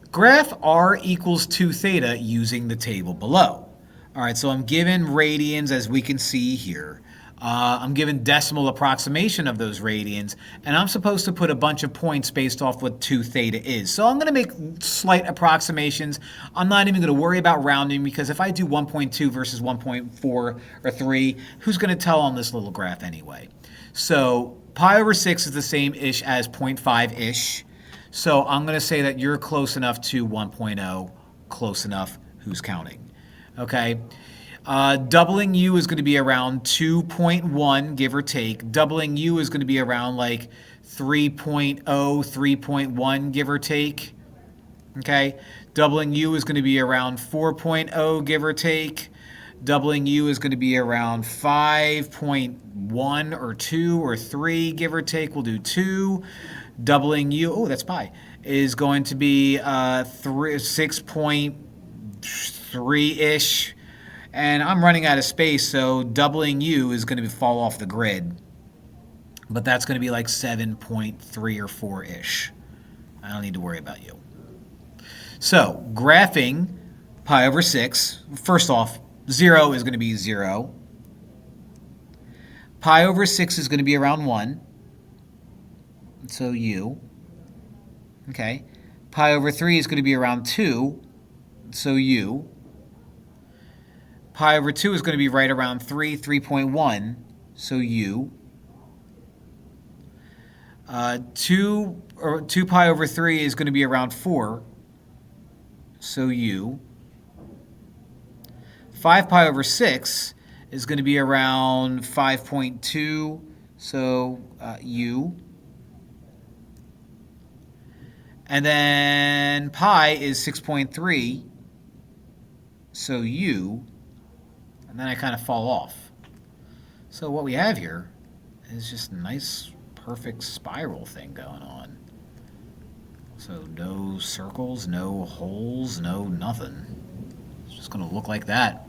Graph r equals 2 theta using the table below. All right, so I'm given radians as we can see here. I'm given decimal approximation of those radians, and I'm supposed to put a bunch of points based off what 2 theta is. So I'm going to make slight approximations. I'm not even going to worry about rounding, because if I do 1.2 versus 1.4 or 3, who's going to tell on this little graph anyway? So pi over 6 is the same-ish as 0.5-ish. So I'm going to say that you're close enough to 1.0, close enough, who's counting? Okay. Doubling u is going to be around 2.1, give or take. Doubling u is going to be around like 3.0, 3.1, give or take. Okay. Doubling u is going to be around 4.0, give or take. Doubling u is going to be around 5.1 or 2 or 3, give or take. We'll do 2. Doubling u, oh, that's pi, is going to be 6.3-ish. And I'm running out of space, so doubling u is going to fall off the grid. But that's going to be like 7.3 or 4-ish. I don't need to worry about you. So graphing pi over 6, first off, 0 is going to be 0. Pi over 6 is going to be around 1. So u. Okay. Pi over 3 is going to be around 2. So u. Pi over 2 is going to be right around 3, 3.1. So u. 2 pi over 3 is going to be around 4. So u. 5 pi over 6 is going to be around 5.2. So u. And then pi is 6.3, so u, and then I kind of fall off. So what we have here is just a nice, perfect spiral thing going on. So no circles, no holes, no nothing. It's just going to look like that.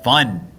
Fun.